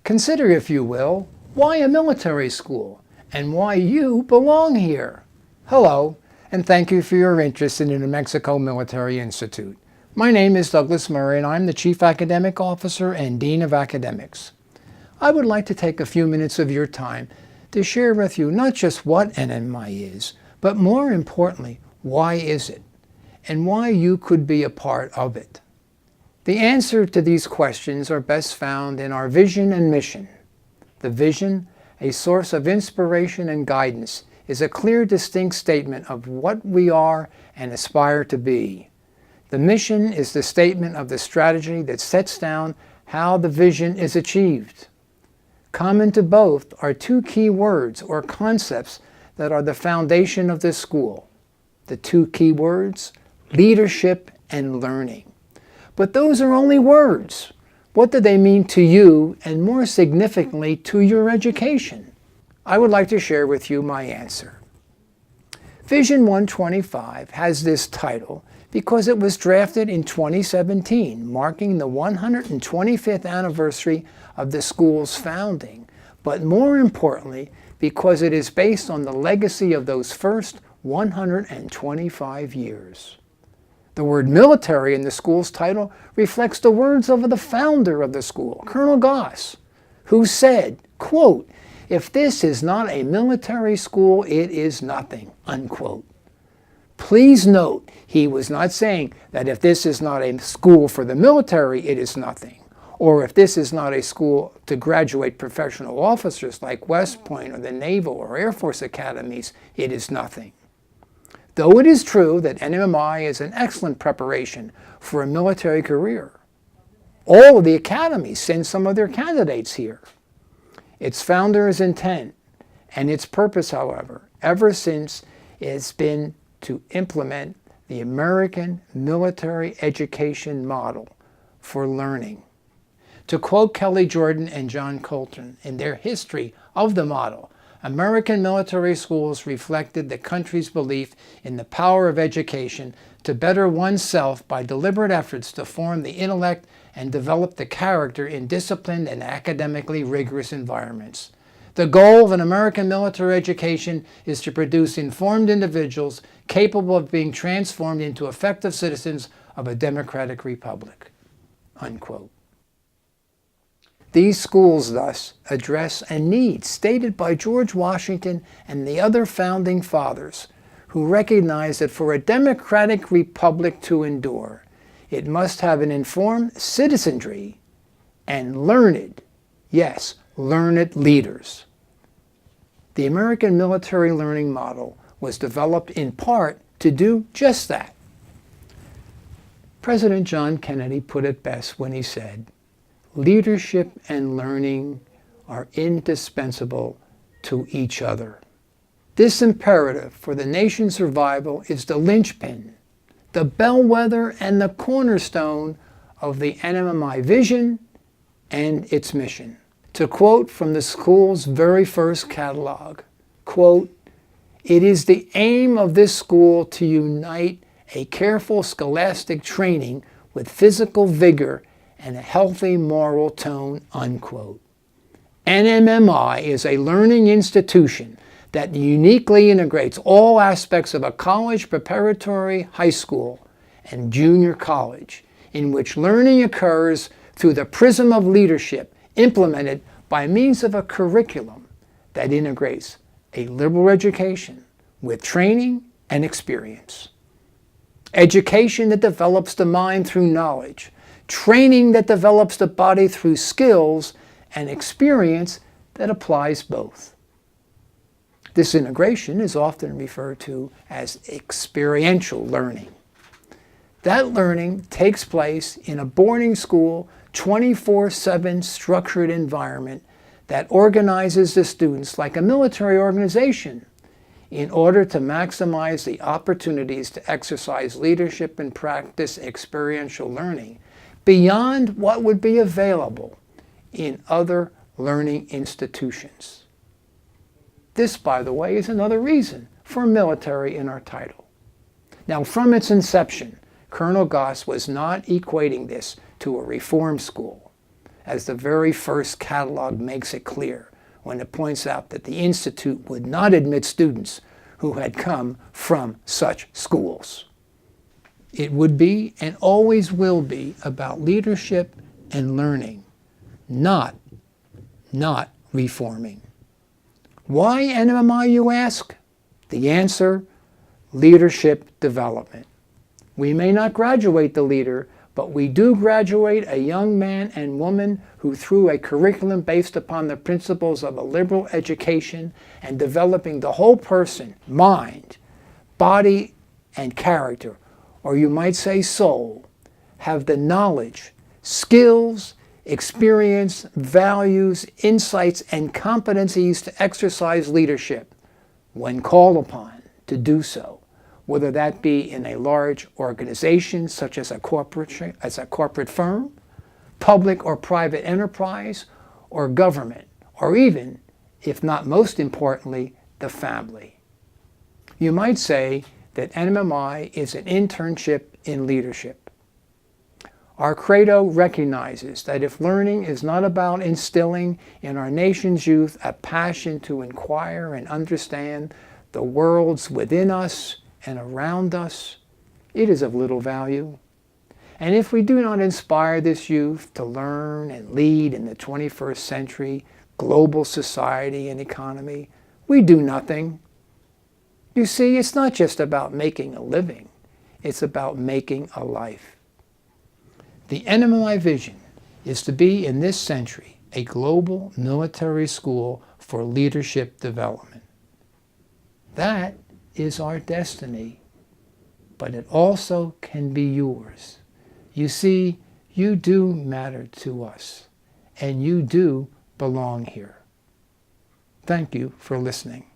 Consider, if you will, why a military school and why you belong here. Hello, and thank you for your interest in the New Mexico Military Institute. My name is Douglas Murray, and I'm the Chief Academic Officer and Dean of Academics. I would like to take a few minutes of your time to share with you not just what NMMI is, but more importantly, why is it, and why you could be a part of it. The answer to these questions are best found in our vision and mission. The vision, a source of inspiration and guidance, is a clear, distinct statement of what we are and aspire to be. The mission is the statement of the strategy that sets down how the vision is achieved. Common to both are two key words or concepts that are the foundation of this school. The two key words, leadership and learning. But those are only words. What do they mean to you, and more significantly, to your education? I would like to share with you my answer. Vision 125 has this title because it was drafted in 2017, marking the 125th anniversary of the school's founding, but more importantly, because it is based on the legacy of those first 125 years. The word military in the school's title reflects the words of the founder of the school, Colonel Goss, who said, quote, "If this is not a military school, it is nothing," unquote. Please note, he was not saying that if this is not a school for the military, it is nothing, or if this is not a school to graduate professional officers like West Point or the Naval or Air Force academies, it is nothing. Though it is true that NMMI is an excellent preparation for a military career, all of the academies send some of their candidates here. Its founder's intent and its purpose, however, ever since has been to implement the American military education model for learning. To quote Kelly Jordan and John Colton in their history of the model, American military schools reflected the country's belief in the power of education to better oneself by deliberate efforts to form the intellect and develop the character in disciplined and academically rigorous environments. The goal of an American military education is to produce informed individuals capable of being transformed into effective citizens of a democratic republic." Unquote. These schools, thus, address a need stated by George Washington and the other founding fathers, who recognized that for a democratic republic to endure, it must have an informed citizenry and learned, yes, learned leaders. The American military learning model was developed in part to do just that. President John Kennedy put it best when he said, "Leadership and learning are indispensable to each other." This imperative for the nation's survival is the linchpin, the bellwether, and the cornerstone of the NMMI Vision and its mission. To quote from the school's very first catalog, quote, "It is the aim of this school to unite a careful scholastic training with physical vigor and a healthy moral tone," unquote. NMMI is a learning institution that uniquely integrates all aspects of a college preparatory, high school, and junior college, in which learning occurs through the prism of leadership implemented by means of a curriculum that integrates a liberal education with training and experience. Education that develops the mind through knowledge, training that develops the body through skills, and experience that applies both. This integration is often referred to as experiential learning. That learning takes place in a boarding school, 24/7 structured environment that organizes the students like a military organization in order to maximize the opportunities to exercise leadership and practice experiential learning beyond what would be available in other learning institutions. This, by the way, is another reason for military in our title. Now, from its inception, Colonel Goss was not equating this to a reform school. as the very first catalog makes it clear when it points out that the Institute would not admit students who had come from such schools. It would be and always will be about leadership and learning, not reforming. Why NMMI, you ask? The answer, leadership development. We may not graduate the leader, but we do graduate a young man and woman who, through a curriculum based upon the principles of a liberal education and developing the whole person, mind, body, and character, or you might say soul, have the knowledge, skills, experience, values, insights, and competencies to exercise leadership when called upon to do so, whether that be in a large organization such as a corporate firm, public or private enterprise, or government, or even, if not most importantly, the family. You might say that NMMI is an internship in leadership. Our credo recognizes that if learning is not about instilling in our nation's youth a passion to inquire and understand the worlds within us and around us, it is of little value. And if we do not inspire this youth to learn and lead in the 21st century global society and economy, we do nothing. You see, it's not just about making a living, it's about making a life. The NMMI vision is to be in this century a global military school for leadership development. That is our destiny, but it also can be yours. You see, you do matter to us, and you do belong here. Thank you for listening.